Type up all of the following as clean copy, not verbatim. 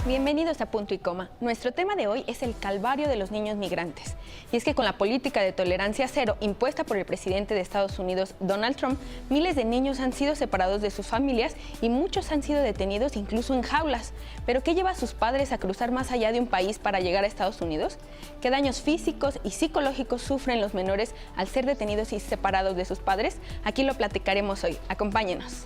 Bienvenidos a Punto y Coma. Nuestro tema de hoy es el calvario de los niños migrantes. Y es que con la política de tolerancia cero impuesta por el presidente de Estados Unidos, Donald Trump, miles de niños han sido separados de sus familias y muchos han sido detenidos incluso en jaulas. ¿Pero qué lleva a sus padres a cruzar más allá de un país para llegar a Estados Unidos? ¿Qué daños físicos y psicológicos sufren los menores al ser detenidos y separados de sus padres? Aquí lo platicaremos hoy. Acompáñenos.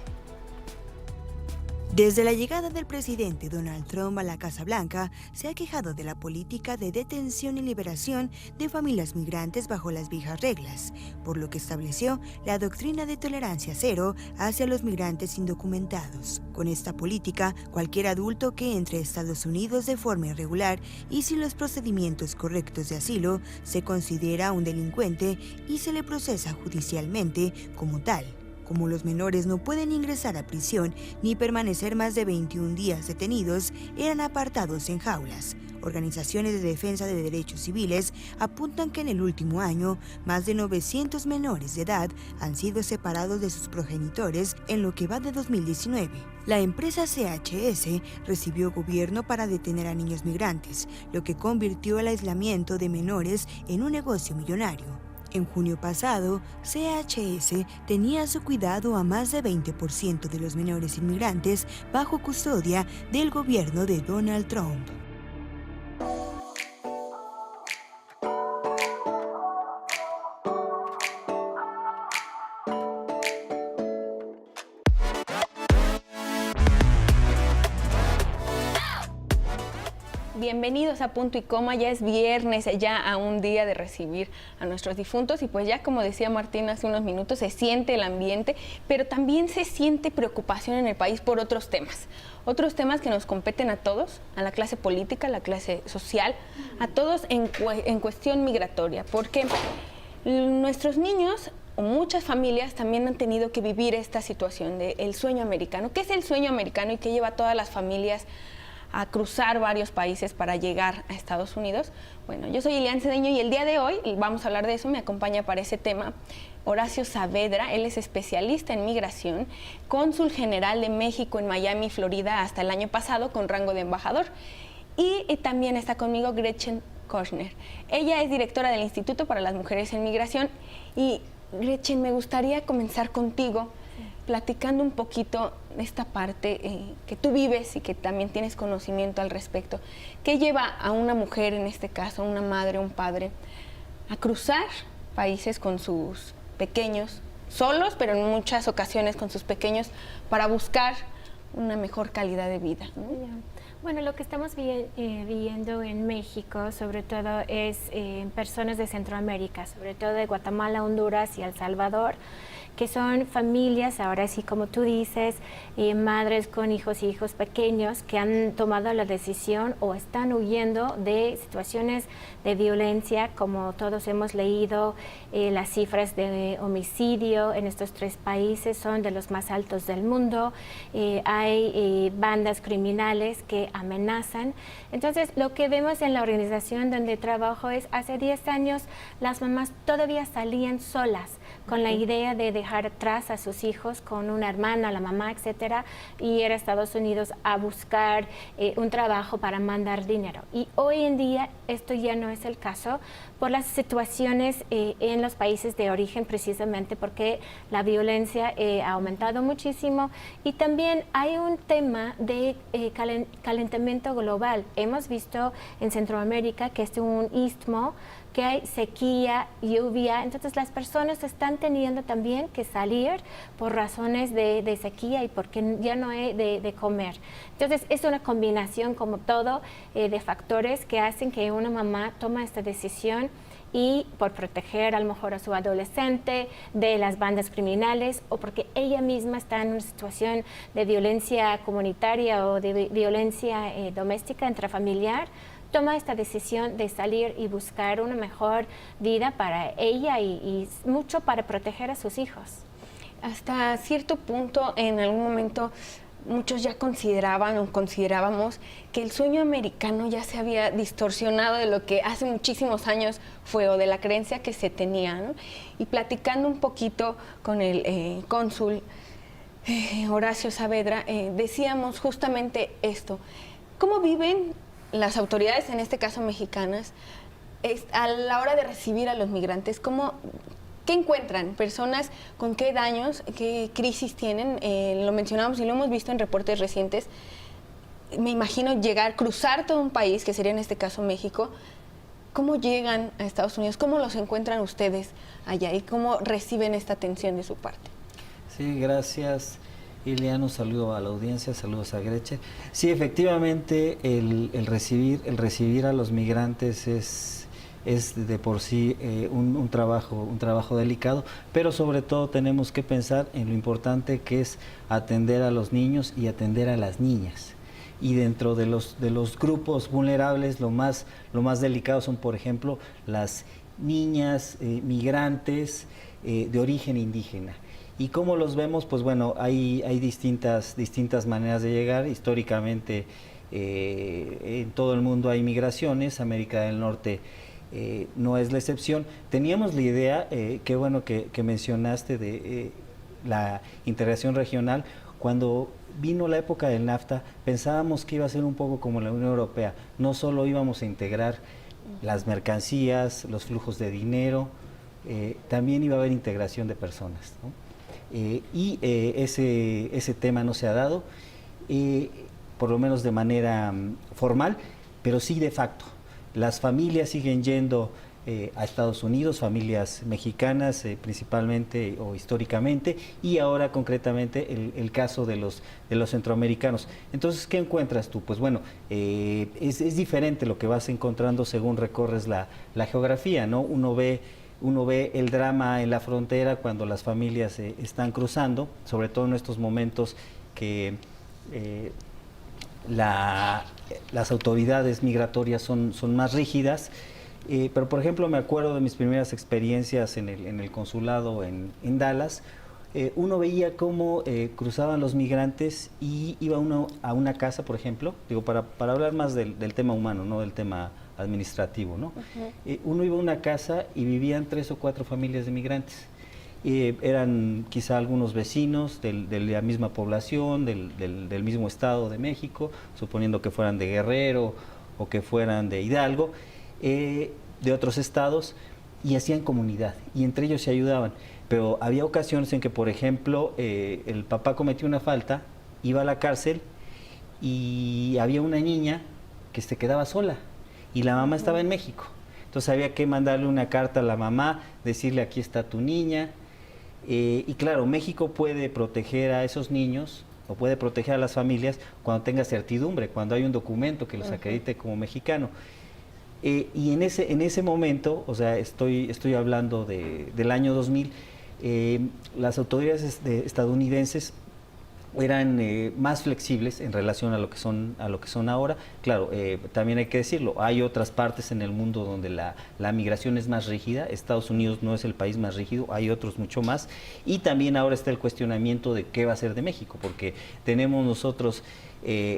Desde la llegada del presidente Donald Trump a la Casa Blanca, se ha quejado de la política de detención y liberación de familias migrantes bajo las viejas reglas, por lo que estableció la doctrina de tolerancia cero hacia los migrantes indocumentados. Con esta política, cualquier adulto que entre a Estados Unidos de forma irregular y sin los procedimientos correctos de asilo, se considera un delincuente y se le procesa judicialmente como tal. Como los menores no pueden ingresar a prisión ni permanecer más de 21 días detenidos, eran apartados en jaulas. Organizaciones de defensa de derechos civiles apuntan que en el último año, más de 900 menores de edad han sido separados de sus progenitores en lo que va de 2019. La empresa CHS recibió gobierno para detener a niños migrantes, lo que convirtió el aislamiento de menores en un negocio millonario. En junio pasado, CHS tenía a su cuidado a más de 20% de los menores inmigrantes bajo custodia del gobierno de Donald Trump. Bienvenidos a Punto y Coma, ya es viernes, ya a un día de recibir a nuestros difuntos y pues ya como decía Martín hace unos minutos, se siente el ambiente, pero también se siente preocupación en el país por otros temas que nos competen a todos, a la clase política, a la clase social, a todos en cuestión migratoria, porque nuestros niños o muchas familias también han tenido que vivir esta situación del sueño americano. ¿Qué es el sueño americano y qué lleva a todas las familias a cruzar varios países para llegar a Estados Unidos? Bueno, yo soy Elian Cedeño y el día de hoy vamos a hablar de eso. Me acompaña para ese tema Horacio Saavedra. Él es especialista en migración, cónsul general de México en Miami, Florida, hasta el año pasado con rango de embajador. Y también está conmigo Gretchen Kochner. Ella es directora del Instituto para las Mujeres en Migración. Y Gretchen, me gustaría comenzar contigo platicando un poquito esta parte que tú vives y que también tienes conocimiento al respecto. ¿Qué lleva a una mujer, en este caso, una madre, un padre, a cruzar países con sus pequeños, solos, pero en muchas ocasiones con sus pequeños, para buscar una mejor calidad de vida, ¿no? Bueno, lo que estamos viendo en México, sobre todo, es personas de Centroamérica, sobre todo de Guatemala, Honduras y El Salvador, que son familias, ahora sí como tú dices, madres con hijos y hijos pequeños que han tomado la decisión o están huyendo de situaciones de violencia, como todos hemos leído. Las cifras de homicidio en estos tres países son de los más altos del mundo. Hay bandas criminales que amenazan. Entonces, lo que vemos en la organización donde trabajo es, hace 10 años las mamás todavía salían solas con la idea de dejar atrás a sus hijos con una hermana, la mamá, etcétera, y ir a Estados Unidos a buscar un trabajo para mandar dinero. Y hoy en día esto ya no es el caso por las situaciones en los países de origen, precisamente porque la violencia ha aumentado muchísimo y también hay un tema de calentamiento global. Hemos visto en Centroamérica que es un istmo, que hay sequía, lluvia, entonces las personas están teniendo también que salir por razones de sequía y porque ya no hay de comer. Entonces es una combinación, como todo, de factores que hacen que una mamá tome esta decisión y por proteger a lo mejor a su adolescente de las bandas criminales o porque ella misma está en una situación de violencia comunitaria o de violencia doméstica, intrafamiliar, toma esta decisión de salir y buscar una mejor vida para ella y mucho para proteger a sus hijos. Hasta cierto punto, en algún momento, muchos ya consideraban o considerábamos que el sueño americano ya se había distorsionado de lo que hace muchísimos años fue o de la creencia que se tenía, ¿no? Y platicando un poquito con el cónsul Horacio Saavedra, decíamos justamente esto. ¿Cómo viven las autoridades, en este caso mexicanas, a la hora de recibir a los migrantes? ¿Qué encuentran? ¿Personas con qué daños, qué crisis tienen? Lo mencionamos y lo hemos visto en reportes recientes. Me imagino cruzar todo un país, que sería en este caso México. ¿Cómo llegan a Estados Unidos? ¿Cómo los encuentran ustedes allá? ¿Y cómo reciben esta atención de su parte? Sí, gracias, Ileana. Un saludo a la audiencia, saludos a Gretchen. Sí, efectivamente, el recibir a los migrantes es de por sí un trabajo delicado, pero sobre todo tenemos que pensar en lo importante que es atender a los niños y atender a las niñas. Y dentro de los grupos vulnerables, lo más delicado son, por ejemplo, las niñas migrantes de origen indígena. ¿Y cómo los vemos? Pues bueno, hay distintas maneras de llegar. Históricamente en todo el mundo hay migraciones, América del Norte no es la excepción. Teníamos la idea, qué bueno que mencionaste, de la integración regional. Cuando vino la época del NAFTA, pensábamos que iba a ser un poco como la Unión Europea. No solo íbamos a integrar las mercancías, los flujos de dinero, también iba a haber integración de personas, ¿no? Ese tema no se ha dado, por lo menos de manera formal, pero sí de facto. Las familias siguen yendo a Estados Unidos, familias mexicanas principalmente o históricamente, y ahora concretamente el caso de los centroamericanos. Entonces, ¿qué encuentras tú? Pues bueno, es diferente lo que vas encontrando según recorres la geografía, ¿no? Uno ve el drama en la frontera cuando las familias están cruzando, sobre todo en estos momentos que las autoridades migratorias son más rígidas. Pero, por ejemplo, me acuerdo de mis primeras experiencias en el consulado en Dallas. Uno veía cómo cruzaban los migrantes y iba uno a una casa, por ejemplo, digo, para hablar más del tema humano, no del tema administrativo, ¿no? Uno iba a una casa y vivían 3 o 4 familias de migrantes. Eran quizá algunos vecinos de la misma población, del mismo estado de México, suponiendo que fueran de Guerrero o que fueran de Hidalgo, de otros estados, y hacían comunidad, y entre ellos se ayudaban. Pero había ocasiones en que, por ejemplo, el papá cometió una falta, iba a la cárcel, y había una niña que se quedaba sola, y la mamá estaba en México. Entonces había que mandarle una carta a la mamá, decirle: aquí está tu niña. Y claro, México puede proteger a esos niños, o puede proteger a las familias cuando tenga certidumbre, cuando hay un documento que los acredite como mexicano. Y en ese momento, o sea, estoy hablando del año 2000, las autoridades estadounidenses eran más flexibles en relación a lo que son ahora. Claro, también hay que decirlo, hay otras partes en el mundo donde la migración es más rígida. Estados Unidos no es el país más rígido, hay otros mucho más. Y también ahora está el cuestionamiento de qué va a ser de México, porque tenemos nosotros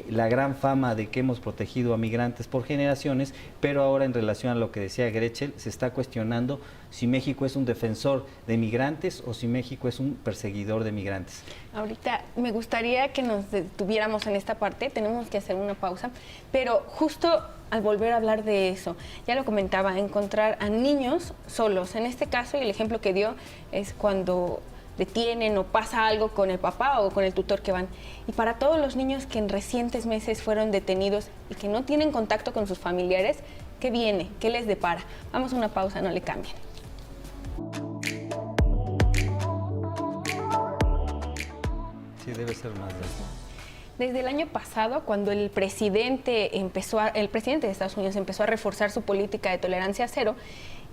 la gran fama de que hemos protegido a migrantes por generaciones, pero ahora, en relación a lo que decía Gretchen, se está cuestionando si México es un defensor de migrantes o si México es un perseguidor de migrantes. Ahorita me gustaría que nos detuviéramos en esta parte, tenemos que hacer una pausa, pero justo al volver a hablar de eso, ya lo comentaba, encontrar a niños solos. En este caso, y el ejemplo que dio es cuando detienen o pasa algo con el papá o con el tutor que van. Y para todos los niños que en recientes meses fueron detenidos y que no tienen contacto con sus familiares, ¿qué viene? ¿Qué les depara? Vamos a una pausa, no le cambien. Sí, debe ser más de eso. Desde el año pasado, cuando el presidente de Estados Unidos empezó a reforzar su política de tolerancia cero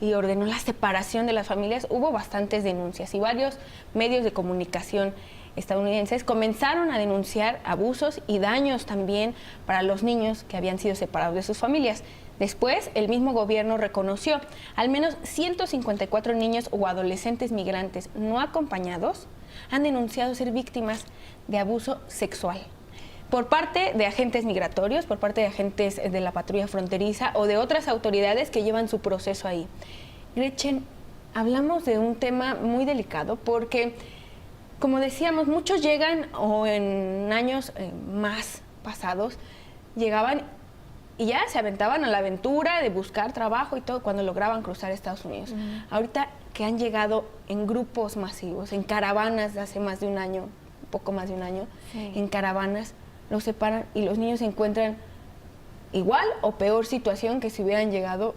y ordenó la separación de las familias, hubo bastantes denuncias y varios medios de comunicación estadounidenses comenzaron a denunciar abusos y daños también para los niños que habían sido separados de sus familias. Después, el mismo gobierno reconoció al menos 154 niños o adolescentes migrantes no acompañados han denunciado ser víctimas de abuso sexual por parte de agentes migratorios, por parte de agentes de la patrulla fronteriza o de otras autoridades que llevan su proceso ahí. Gretchen, hablamos de un tema muy delicado porque, como decíamos, muchos llegan o en años más pasados llegaban y ya se aventaban a la aventura de buscar trabajo y todo cuando lograban cruzar Estados Unidos. Ahorita que han llegado en grupos masivos, en caravanas de hace más de un año, poco más de un año, en caravanas, los separan y los niños se encuentran igual o peor situación que si hubieran llegado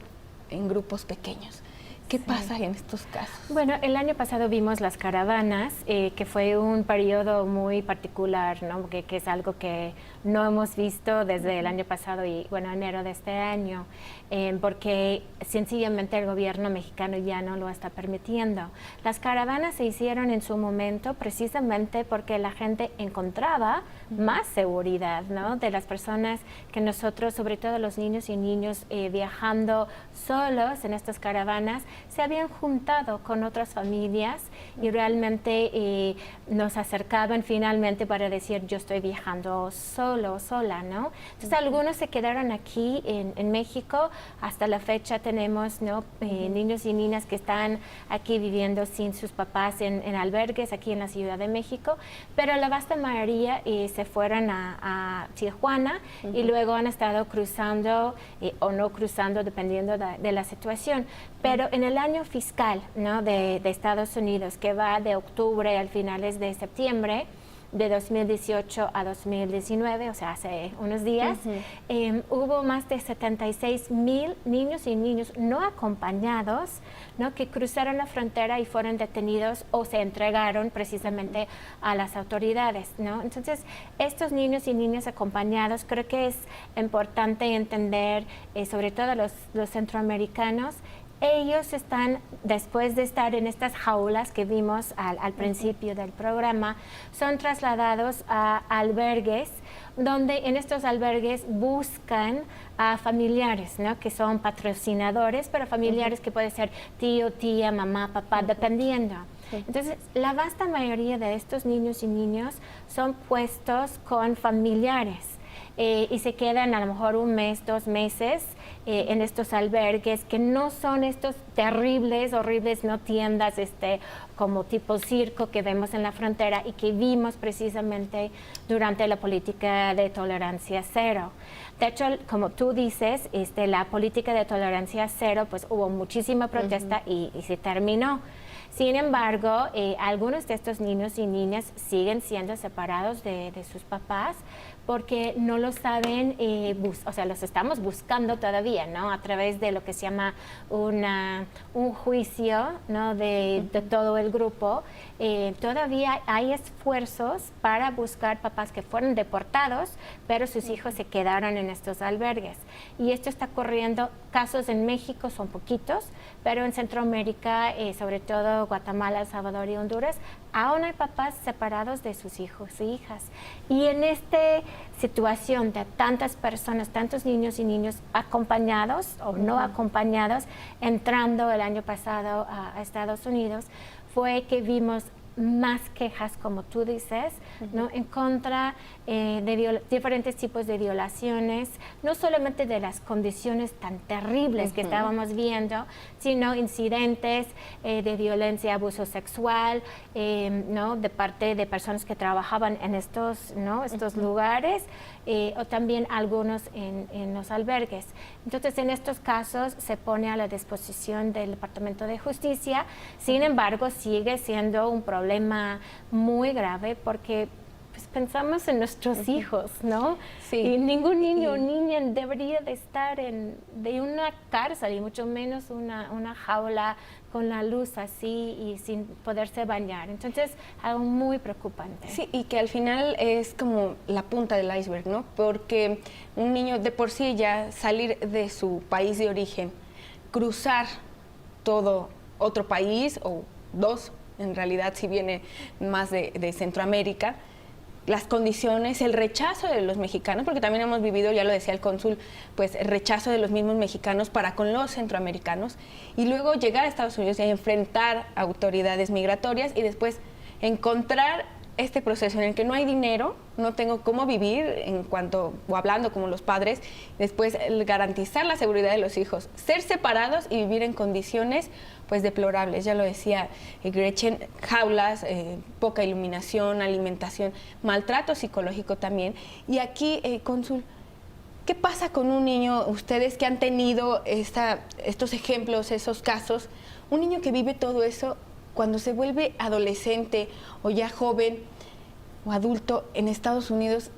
en grupos pequeños. ¿Qué pasa en estos casos? Bueno, el año pasado vimos las caravanas, que fue un periodo muy particular, ¿no? Que es algo que no hemos visto desde el año pasado y, bueno, enero de este año, porque sencillamente el gobierno mexicano ya no lo está permitiendo. Las caravanas se hicieron en su momento precisamente porque la gente encontraba más seguridad, ¿no? De las personas que nosotros, sobre todo los niños y niños viajando solos en estas caravanas, se habían juntado con otras familias y realmente nos acercaban finalmente para decir yo estoy viajando solo, sola, ¿no? Entonces algunos se quedaron aquí en México. Hasta la fecha tenemos, ¿no? Niños y niñas que están aquí viviendo sin sus papás en albergues aquí en la Ciudad de México, pero la vasta mayoría se fueron a Tijuana y luego han estado cruzando o no cruzando dependiendo de la situación. Pero en el año fiscal, ¿no? de Estados Unidos, que va de octubre al finales de septiembre, de 2018 a 2019, o sea, hace unos días, hubo más de 76,000 niños y niños no acompañados, ¿no? Que cruzaron la frontera y fueron detenidos o se entregaron precisamente a las autoridades, ¿no? Entonces, estos niños y niñas acompañados, creo que es importante entender, sobre todo los centroamericanos, ellos están, después de estar en estas jaulas que vimos al principio del programa, son trasladados a albergues, donde en estos albergues buscan a familiares, ¿no? Que son patrocinadores, pero familiares que pueden ser tío, tía, mamá, papá, dependiendo. Entonces, la vasta mayoría de estos niños y niños son puestos con familiares. Y se quedan a lo mejor un mes, 2 meses en estos albergues que no son estos terribles, horribles, no tiendas como tipo circo que vemos en la frontera y que vimos precisamente durante la política de tolerancia cero. De hecho, como tú dices, la política de tolerancia cero, pues hubo muchísima protesta y se terminó. Sin embargo, algunos de estos niños y niñas siguen siendo separados de sus papás porque no lo saben, o sea, los estamos buscando todavía, ¿no? A través de lo que se llama un juicio, ¿no? de todo el grupo. Todavía hay esfuerzos para buscar papás que fueron deportados, pero sus hijos se quedaron en estos albergues. Y esto está ocurriendo, casos en México son poquitos, pero en Centroamérica, sobre todo Guatemala, El Salvador y Honduras, aún hay papás separados de sus hijos e hijas. Y en esta situación de tantas personas, tantos niños y niños acompañados o no acompañados, entrando el año pasado a Estados Unidos, fue que vimos más quejas, como tú dices, ¿no? En contra de diferentes tipos de violaciones, no solamente de las condiciones tan terribles que estábamos viendo, sino incidentes de violencia, abuso sexual, ¿no? De parte de personas que trabajaban en estos, ¿no? estos lugares, o también algunos en los albergues. Entonces, en estos casos se pone a la disposición del Departamento de Justicia. Sin embargo, sigue siendo un problema muy grave porque pues, pensamos en nuestros hijos, ¿no? Sí. Y ningún niño o niña debería de estar de una cárcel y mucho menos una jaula con la luz así y sin poderse bañar. Entonces, algo muy preocupante. Sí, y que al final es como la punta del iceberg, ¿no? Porque un niño de por sí ya salir de su país de origen, cruzar todo otro país o 2, en realidad si viene más de Centroamérica, las condiciones, el rechazo de los mexicanos, porque también hemos vivido, ya lo decía el cónsul, pues el rechazo de los mismos mexicanos para con los centroamericanos, y luego llegar a Estados Unidos y enfrentar autoridades migratorias y después encontrar este proceso en el que no hay dinero, no tengo cómo vivir en cuanto, o hablando como los padres, después el garantizar la seguridad de los hijos, ser separados y vivir en condiciones pues deplorables, ya lo decía Gretchen, jaulas, poca iluminación, alimentación, maltrato psicológico también. Y aquí, cónsul, ¿Qué pasa con un niño, ustedes que han tenido estos ejemplos, esos casos, un niño que vive todo eso cuando se vuelve adolescente o ya joven o adulto en Estados Unidos?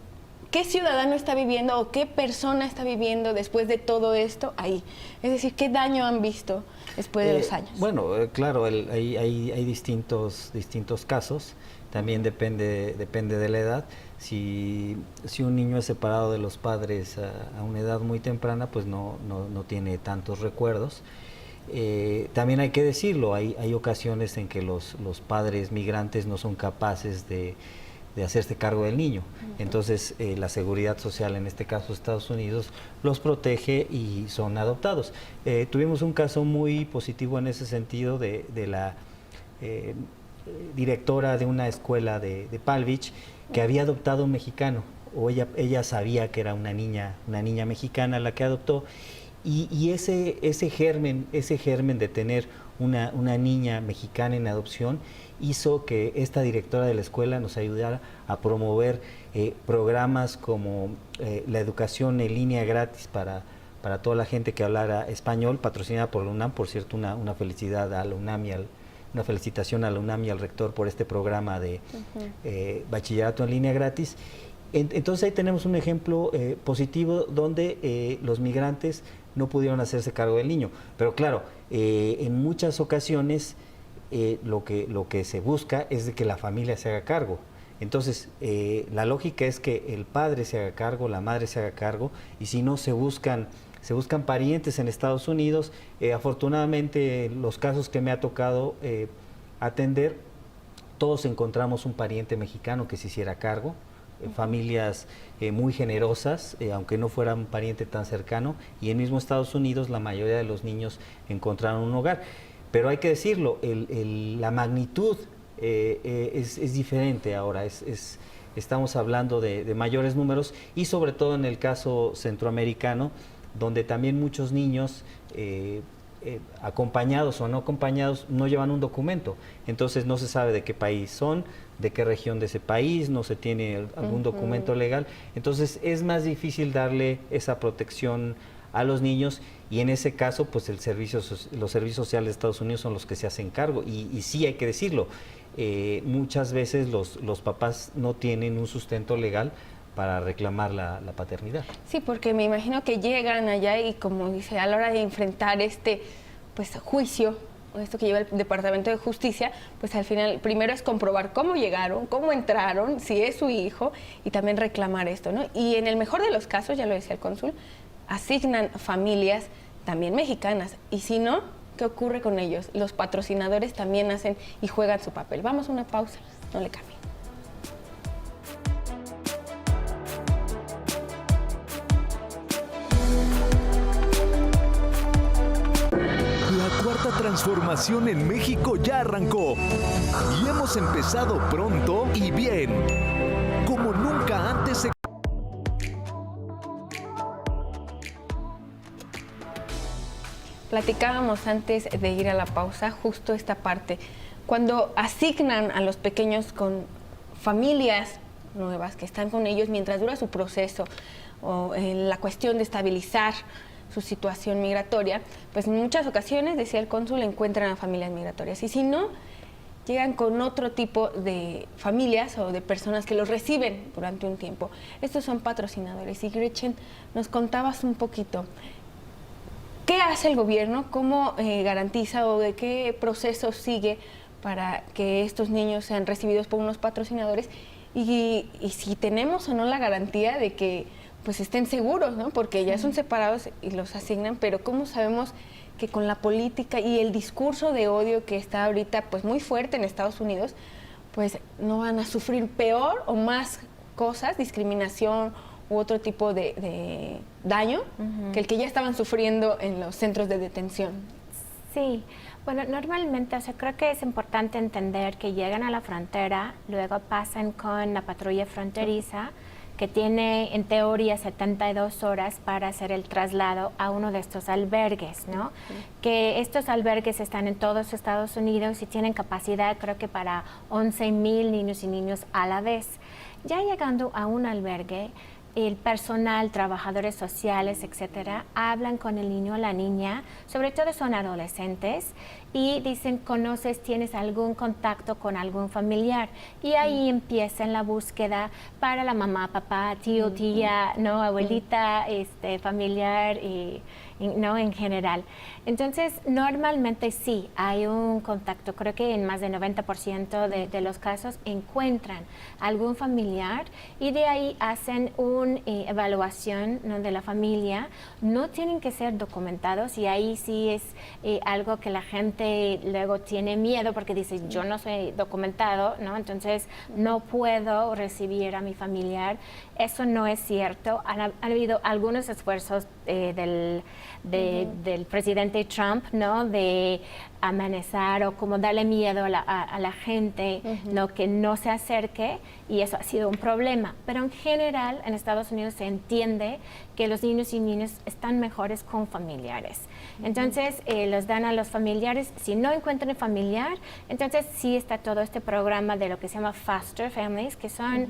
¿Qué ciudadano está viviendo o qué persona está viviendo después de todo esto ahí? Es decir, ¿qué daño han visto después de los años? Bueno, claro, hay distintos casos, también depende de la edad. Si un niño es separado de los padres a una edad muy temprana, pues no tiene tantos recuerdos. También hay que decirlo, hay ocasiones en que los padres migrantes no son capaces de hacerse cargo del niño. Entonces, la seguridad social, en este caso Estados Unidos, los protege y son adoptados. Tuvimos un caso muy positivo en ese sentido de la directora de una escuela de Palm Beach que había adoptado un mexicano, o ella sabía que era una niña mexicana la que adoptó, y ese germen de tener una niña mexicana en adopción hizo que esta directora de la escuela nos ayudara a promover programas como la educación en línea gratis para toda la gente que hablara español, patrocinada por la UNAM. Por cierto, una felicidad a la UNAM una felicitación a la UNAM y al rector por este programa de bachillerato en línea gratis. Entonces ahí tenemos un ejemplo positivo donde los migrantes no pudieron hacerse cargo del niño. Pero claro, en muchas ocasiones lo que se busca es de que la familia se haga cargo. Entonces, la lógica es que el padre se haga cargo, la madre se haga cargo, y si no, se buscan parientes en Estados Unidos. Afortunadamente, los casos que me ha tocado atender, todos encontramos un pariente mexicano que se hiciera cargo. Familias muy generosas, aunque no fuera un pariente tan cercano, y en mismo Estados Unidos la mayoría de los niños encontraron un hogar. Pero hay que decirlo, la magnitud es diferente ahora, estamos hablando de mayores números, y sobre todo en el caso centroamericano, donde también muchos niños acompañados o no acompañados no llevan un documento, entonces no se sabe de qué país son, de qué región de ese país, no se tiene algún documento legal, entonces es más difícil darle esa protección a los niños, y en ese caso pues los servicios sociales de Estados Unidos son los que se hacen cargo, y sí hay que decirlo, muchas veces los papás no tienen un sustento legal para reclamar la paternidad. Sí, porque me imagino que llegan allá y, como dice, a la hora de enfrentar juicio, esto que lleva el Departamento de Justicia, pues al final primero es comprobar cómo llegaron, cómo entraron, si es su hijo, y también reclamar esto, ¿no? Y en el mejor de los casos, ya lo decía el cónsul, asignan familias también mexicanas, y si no, ¿qué ocurre con ellos? Los patrocinadores también hacen y juegan su papel. Vamos a una pausa, no le cambien. La cuarta transformación en México ya arrancó y hemos empezado pronto y bien, como nunca antes se... Platicábamos antes de ir a la pausa justo esta parte, cuando asignan a los pequeños con familias nuevas que están con ellos mientras dura su proceso, o en la cuestión de estabilizar su situación migratoria, pues en muchas ocasiones, decía el cónsul, encuentran a familias migratorias, y si no, llegan con otro tipo de familias o de personas que los reciben durante un tiempo. Estos son patrocinadores, y Gretchen, nos contabas un poquito, ¿qué hace el gobierno? ¿Cómo garantiza o de qué proceso sigue para que estos niños sean recibidos por unos patrocinadores? Y si tenemos o no la garantía de que pues estén seguros, ¿no? Porque ya son separados y los asignan, pero ¿cómo sabemos que con la política y el discurso de odio que está ahorita pues muy fuerte en Estados Unidos, pues no van a sufrir peor o más cosas, discriminación u otro tipo de daño que el que ya estaban sufriendo en los centros de detención? Sí, bueno, normalmente, creo que es importante entender que llegan a la frontera, luego pasan con la patrulla fronteriza, que tiene en teoría 72 horas para hacer el traslado a uno de estos albergues, ¿no? Que estos albergues están en todos Estados Unidos y tienen capacidad, creo que para 11,000 niños y niñas a la vez. Ya llegando a un albergue, el personal, trabajadores sociales, etcétera, hablan con el niño o la niña, sobre todo son adolescentes, y dicen, ¿conoces, tienes algún contacto con algún familiar? Y ahí empieza la búsqueda para la mamá, papá, tío, tía, ¿no? Abuelita, familiar, ¿no? En general. Entonces, normalmente sí, hay un contacto. Creo que en más del 90% de los casos encuentran algún familiar y de ahí hacen una evaluación, ¿no? De la familia. No tienen que ser documentados y ahí sí es algo que la gente luego tiene miedo porque dice, yo no soy documentado, ¿no? Entonces no puedo recibir a mi familiar. Eso no es cierto. Ha habido algunos esfuerzos del presidente Trump, ¿no? De amenazar o como darle miedo a la gente, ¿no? Que no se acerque, y eso ha sido un problema. Pero en general en Estados Unidos se entiende que los niños y niñas están mejores con familiares. Entonces los dan a los familiares. Si no encuentran familiar, entonces sí está todo este programa de lo que se llama foster families, que son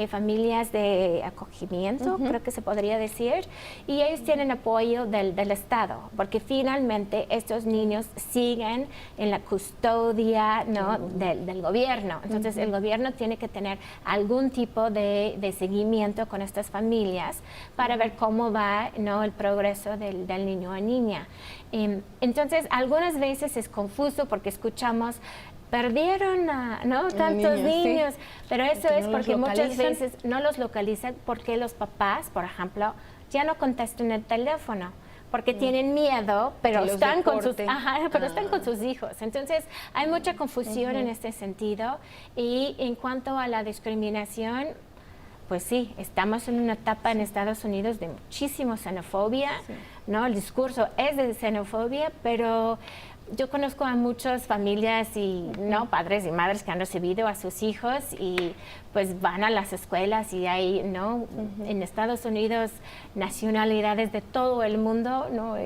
familias de acogimiento, creo que se podría decir, y ellos tienen apoyo del Estado, porque finalmente estos niños siguen en la custodia, ¿no? del gobierno. Entonces el gobierno tiene que tener algún tipo de seguimiento con estas familias para ver cómo va, ¿no? el progreso del niño o niña. Entonces algunas veces es confuso porque escuchamos perdieron a, ¿no? tantos niños, sí. Pero eso es porque muchas veces no los localizan porque los papás, por ejemplo, ya no contestan el teléfono porque tienen miedo, pero están con sus, están con sus hijos. Entonces, hay mucha confusión en este sentido. Y en cuanto a la discriminación, pues sí, estamos en una etapa en Estados Unidos de muchísima xenofobia, ¿no? El discurso es de xenofobia, pero yo conozco a muchas familias y no padres y madres que han recibido a sus hijos y pues van a las escuelas y hay no en Estados Unidos nacionalidades de todo el mundo, no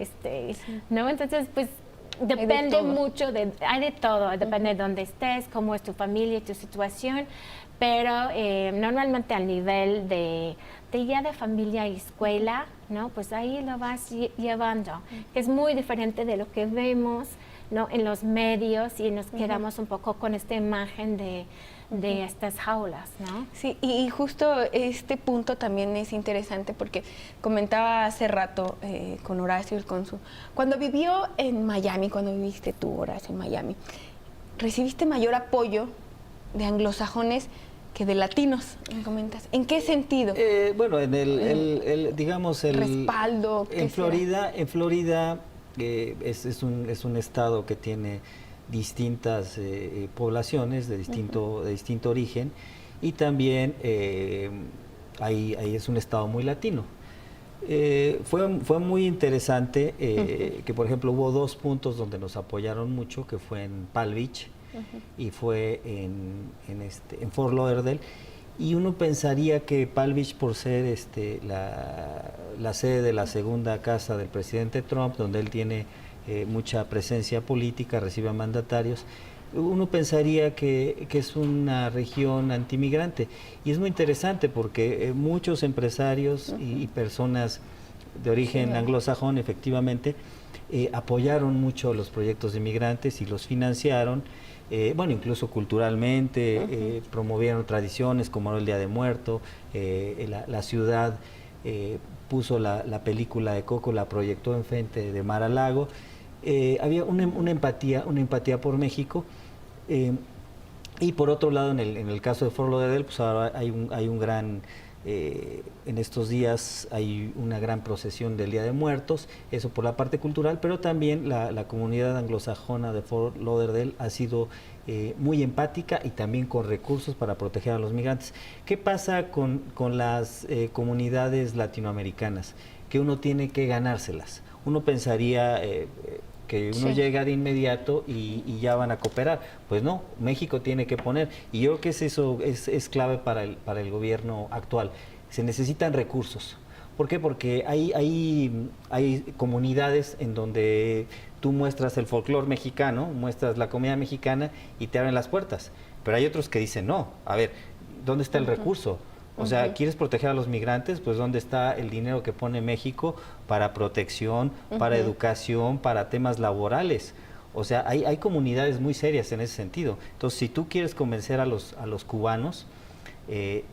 no, entonces pues depende mucho hay de todo, depende de dónde estés, cómo es tu familia y tu situación, pero normalmente al nivel de ya de familia y escuela, no, pues ahí lo vas llevando, que es muy diferente de lo que vemos, ¿no? en los medios, y nos quedamos un poco con esta imagen de estas jaulas, ¿no? Sí, y justo este punto también es interesante porque comentaba hace rato con Horacio, el cónsul, cuando vivió en Miami, cuando viviste tú, Horacio, en Miami, ¿recibiste mayor apoyo de anglosajones que de latinos, me comentas? ¿En qué sentido? Bueno, en el digamos el respaldo. En Florida es un estado que tiene distintas poblaciones de distinto origen, y también ahí es un estado muy latino. Fue muy interesante que, por ejemplo, hubo 2 puntos donde nos apoyaron mucho, que fue en Palm Beach y fue en Fort Lauderdale. Y uno pensaría que Palm Beach, por ser la sede de la segunda casa del presidente Trump, donde él tiene mucha presencia política, recibe a mandatarios, uno pensaría que es una región antimigrante. Y es muy interesante porque muchos empresarios y personas de origen anglosajón, efectivamente, apoyaron mucho los proyectos de inmigrantes y los financiaron. Bueno, incluso culturalmente, promovieron tradiciones como el Día de Muerto, la ciudad puso la película de Coco, la proyectó enfrente de Mar a Lago. Había una empatía por México, y por otro lado, en el caso de Fort Lauderdale, pues ahora hay un gran... en estos días hay una gran procesión del Día de Muertos, eso por la parte cultural, pero también la comunidad anglosajona de Fort Lauderdale ha sido muy empática y también con recursos para proteger a los migrantes. ¿Qué pasa con las comunidades latinoamericanas? Que uno tiene que ganárselas. Uno pensaría que uno llega de inmediato y ya van a cooperar. Pues no, México tiene que poner, y yo creo que eso es clave para el gobierno actual. Se necesitan recursos. ¿Por qué? Porque hay comunidades en donde tú muestras el folclore mexicano, muestras la comida mexicana y te abren las puertas. Pero hay otros que dicen, no, a ver, ¿dónde está el recurso? O sea, ¿quieres proteger a los migrantes? Pues ¿dónde está el dinero que pone México para protección, para educación, para temas laborales? O sea, hay comunidades muy serias en ese sentido. Entonces, si tú quieres convencer a los cubanos,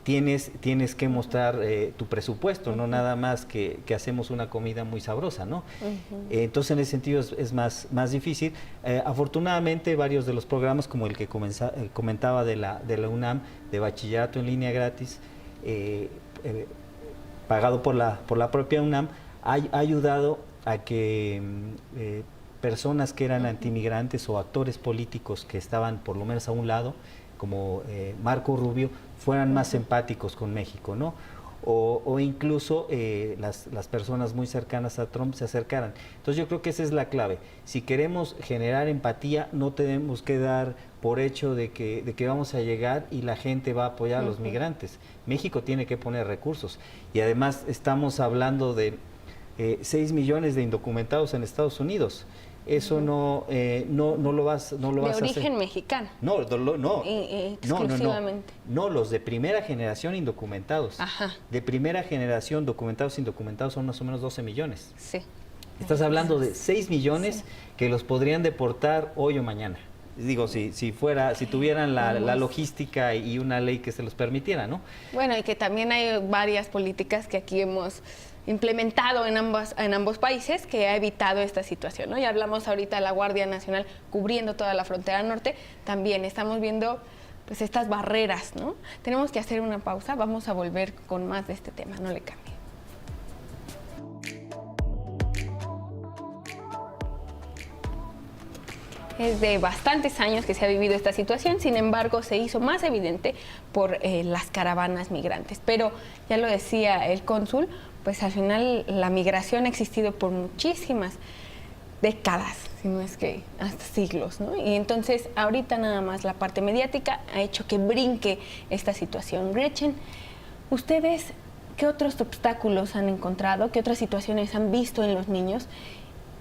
tienes que mostrar tu presupuesto, no nada más que hacemos una comida muy sabrosa, ¿no? Entonces, en ese sentido es más difícil. Afortunadamente, varios de los programas, como el que comentaba de la UNAM, de bachillerato en línea gratis, pagado por la propia UNAM, ha ayudado a que personas que eran antimigrantes o actores políticos que estaban por lo menos a un lado, como Marco Rubio, fueran más empáticos con México, ¿no? O incluso las personas muy cercanas a Trump se acercaran. Entonces yo creo que esa es la clave. Si queremos generar empatía, no tenemos que dar por hecho de que vamos a llegar y la gente va a apoyar a los migrantes. México tiene que poner recursos. Y además estamos hablando de 6 millones de indocumentados en Estados Unidos. Eso no lo vas a hacer. De origen mexicano. No, exclusivamente. No, los de primera generación indocumentados. Ajá. De primera generación, documentados, indocumentados, son más o menos 12 millones. Sí. Estás hablando de 6 millones que los podrían deportar hoy o mañana. Digo, si tuvieran la logística y una ley que se los permitiera, ¿no? Bueno, y que también hay varias políticas que aquí hemos implementado en ambos países que ha evitado esta situación, ¿no? Ya hablamos ahorita de la Guardia Nacional cubriendo toda la frontera norte, también estamos viendo pues estas barreras, ¿no? Tenemos que hacer una pausa, vamos a volver con más de este tema, no le cambie. Es de bastantes años que se ha vivido esta situación, sin embargo se hizo más evidente por las caravanas migrantes. Pero ya lo decía el cónsul, pues al final la migración ha existido por muchísimas décadas, si no es que hasta siglos, ¿no? Y entonces ahorita nada más la parte mediática ha hecho que brinque esta situación. Gretchen, ¿ustedes qué otros obstáculos han encontrado, qué otras situaciones han visto en los niños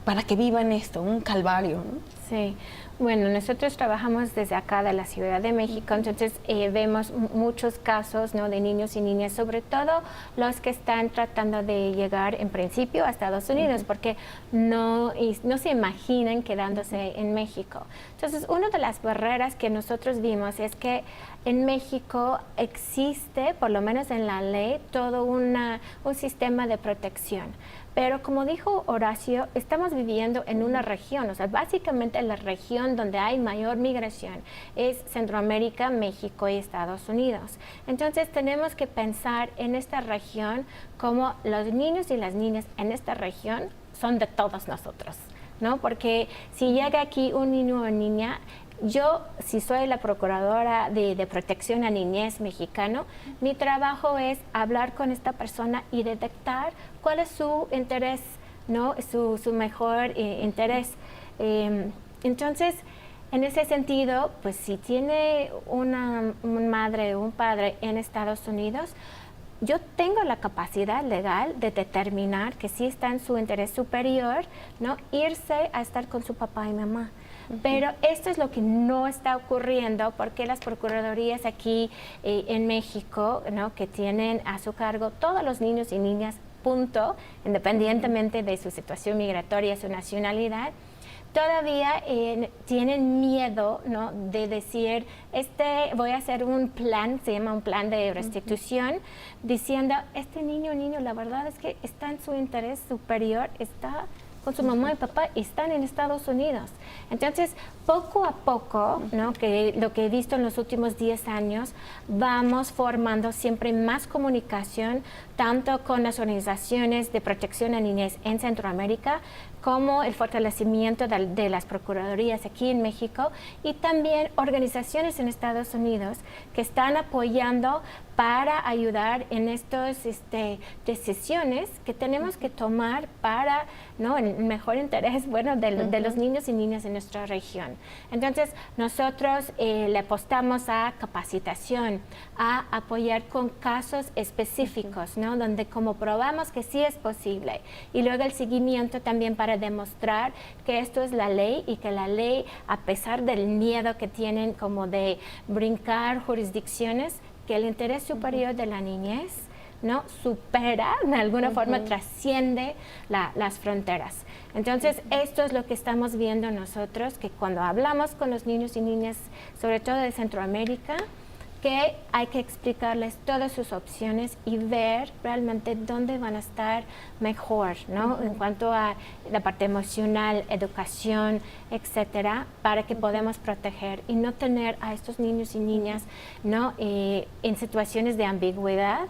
para que vivan esto, un calvario, ¿no? Sí, bueno, nosotros trabajamos desde acá de la Ciudad de México, entonces vemos muchos casos, ¿no?, de niños y niñas, sobre todo los que están tratando de llegar en principio a Estados Unidos, porque no se imaginan quedándose en México. Entonces, una de las barreras que nosotros vimos es que en México existe, por lo menos en la ley, todo un sistema de protección. Pero como dijo Horacio, estamos viviendo en una región, o sea, básicamente la región donde hay mayor migración es Centroamérica, México y Estados Unidos. Entonces tenemos que pensar en esta región como los niños y las niñas en esta región son de todos nosotros, ¿no? Porque si llega aquí un niño o niña, yo, si soy la procuradora de protección a niñez mexicano, mi trabajo es hablar con esta persona y detectar cuál es su interés, ¿no? Su mejor interés. Entonces, en ese sentido, pues si tiene una madre o un padre en Estados Unidos, yo tengo la capacidad legal de determinar que sí está en su interés superior, ¿no?, irse a estar con su papá y mamá. Pero esto es lo que no está ocurriendo porque las procuradurías aquí en México, ¿no?, que tienen a su cargo todos los niños y niñas, punto, independientemente de su situación migratoria, su nacionalidad, todavía tienen miedo, ¿no?, de decir, voy a hacer un plan, se llama un plan de restitución, diciendo, este niño, la verdad es que está en su interés superior, está con su mamá y papá y están en Estados Unidos. Entonces, poco a poco, ¿no?, que lo que he visto en los últimos 10 años, vamos formando siempre más comunicación, tanto con las organizaciones de protección a niñez en Centroamérica, como el fortalecimiento de las procuradurías aquí en México y también organizaciones en Estados Unidos que están apoyando para ayudar en estas decisiones que tenemos que tomar para, ¿no?, el mejor interés, bueno, de los niños y niñas en nuestra región. Entonces, nosotros le apostamos a capacitación, a apoyar con casos específicos, ¿no?, donde como probamos que sí es posible, y luego el seguimiento también para demostrar que esto es la ley y que la ley, a pesar del miedo que tienen como de brincar jurisdicciones, que el interés superior de la niñez, ¿no?, supera, de alguna forma trasciende las fronteras. Entonces, esto es lo que estamos viendo nosotros, que cuando hablamos con los niños y niñas, sobre todo de Centroamérica, que hay que explicarles todas sus opciones y ver realmente dónde van a estar mejor, ¿no? En cuanto a la parte emocional, educación, etcétera, para que podamos proteger y no tener a estos niños y niñas, ¿no?, en situaciones de ambigüedad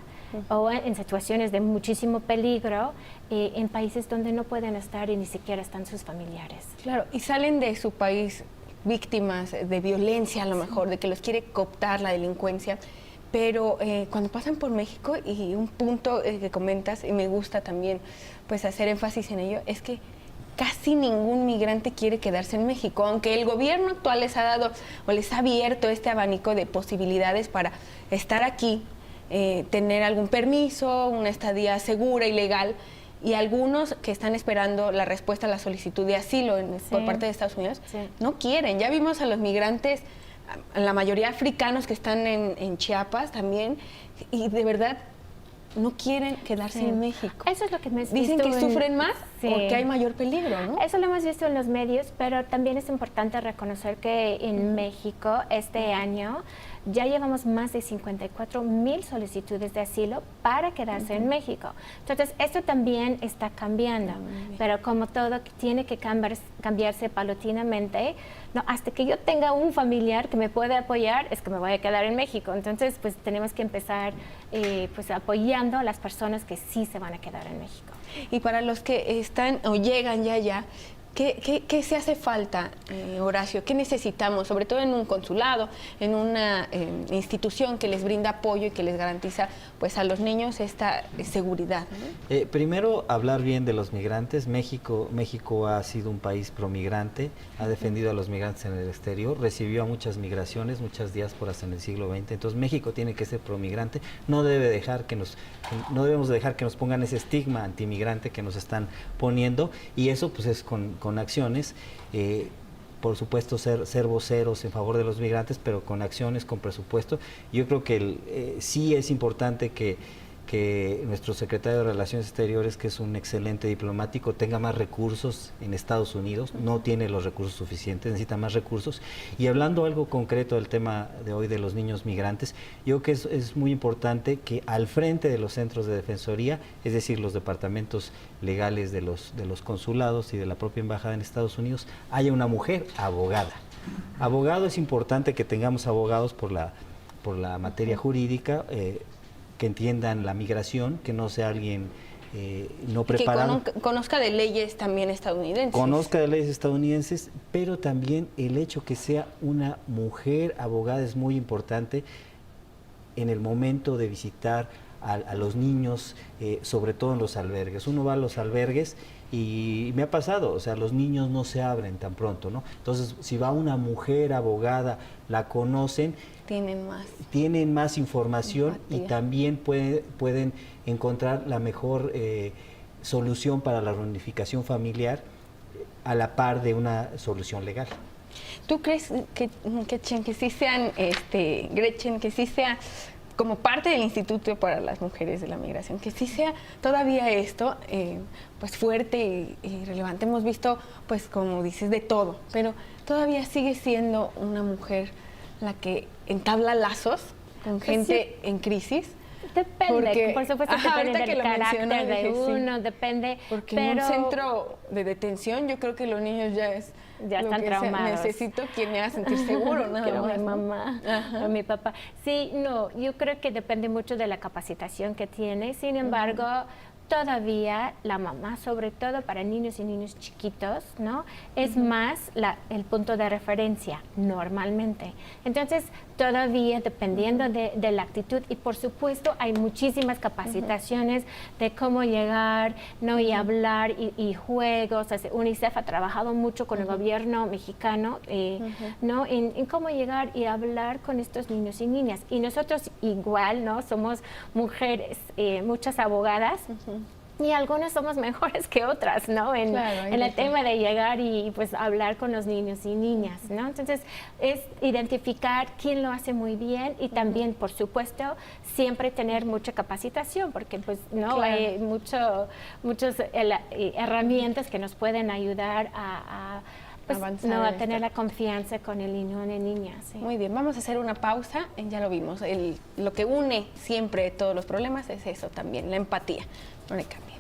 o en situaciones de muchísimo peligro en países donde no pueden estar y ni siquiera están sus familiares. Claro, y salen de su país víctimas de violencia, a lo mejor, de que los quiere cooptar la delincuencia, pero cuando pasan por México, y un punto que comentas, y me gusta también pues hacer énfasis en ello, es que casi ningún migrante quiere quedarse en México, aunque el gobierno actual les ha dado o les ha abierto este abanico de posibilidades para estar aquí, tener algún permiso, una estadía segura y legal, y algunos que están esperando la respuesta a la solicitud de asilo por parte de Estados Unidos, no quieren. Ya vimos a los migrantes, la mayoría africanos que están en Chiapas también, y de verdad no quieren quedarse en México. Eso es lo que me dicen que sufren más porque hay mayor peligro, ¿no? Eso lo hemos visto en los medios, pero también es importante reconocer que en México este año ya llevamos más de 54,000 solicitudes de asilo para quedarse en México. Entonces, esto también está cambiando, pero como todo tiene que cambiarse paulatinamente, no, hasta que yo tenga un familiar que me pueda apoyar, es que me voy a quedar en México. Entonces, pues tenemos que empezar pues apoyando a las personas que sí se van a quedar en México. Y para los que están o llegan ya, ¿qué se hace falta, Horacio? ¿Qué necesitamos? Sobre todo en un consulado, en una institución que les brinda apoyo y que les garantiza pues a los niños esta seguridad, ¿no? Primero, hablar bien de los migrantes. México ha sido un país promigrante, ha defendido a los migrantes en el exterior, recibió a muchas migraciones, muchas diásporas en el siglo XX. Entonces, México tiene que ser promigrante. No debemos dejar que nos pongan ese estigma antimigrante que nos están poniendo, y eso pues es con acciones, por supuesto ser voceros en favor de los migrantes, pero con acciones, con presupuesto. Yo creo que sí es importante que nuestro secretario de Relaciones Exteriores, que es un excelente diplomático, tenga más recursos en Estados Unidos. No tiene los recursos suficientes, necesita más recursos. Y hablando algo concreto del tema de hoy de los niños migrantes, yo creo que es muy importante que al frente de los centros de defensoría, es decir, los departamentos legales de los consulados y de la propia embajada en Estados Unidos, haya una mujer abogada. Abogado, es importante que tengamos abogados por la materia jurídica, que entiendan la migración, que no sea alguien no preparado. Que conozca de leyes también estadounidenses. Conozca de leyes estadounidenses, pero también el hecho que sea una mujer abogada es muy importante en el momento de visitar a los niños, sobre todo en los albergues. Uno va a los albergues y me ha pasado, o sea, los niños no se abren tan pronto, ¿no? Entonces, si va una mujer abogada, la conocen, tienen más información y también pueden encontrar la mejor solución para la reunificación familiar a la par de una solución legal. ¿Tú crees que sí sean, Gretchen, que sí sea como parte del Instituto para las Mujeres de la Migración, que sí sea todavía esto pues fuerte y relevante? Hemos visto, pues como dices, de todo, pero todavía sigue siendo una mujer la que entabla lazos con gente en crisis. Depende, por supuesto, depende del carácter de uno, sí. Depende. Porque en un centro de detención yo creo que los niños ya están traumados. Necesito quien me haga sentir seguro, ¿no? Quiero a mi mamá o mi papá. Sí, no, yo creo que depende mucho de la capacitación que tiene. Sin embargo, todavía la mamá, sobre todo para niños y niños chiquitos, ¿no?, es más el punto de referencia normalmente. Entonces, todavía dependiendo de la actitud, y por supuesto hay muchísimas capacitaciones de cómo llegar, ¿no?, y hablar y juegos. UNICEF ha trabajado mucho con el gobierno mexicano, ¿no?, en cómo llegar y hablar con estos niños y niñas. Y nosotros igual, ¿no?, somos mujeres, muchas abogadas, y algunas somos mejores que otras, ¿no? En el tema de llegar y pues hablar con los niños y niñas, ¿no? Entonces, es identificar quién lo hace muy bien y también, por supuesto, siempre tener mucha capacitación, porque pues no hay muchas herramientas que nos pueden ayudar a tener la confianza con el niño o la niña. Sí. Muy bien, vamos a hacer una pausa. Ya lo vimos, lo que une siempre todos los problemas es eso también, la empatía. No le cambie.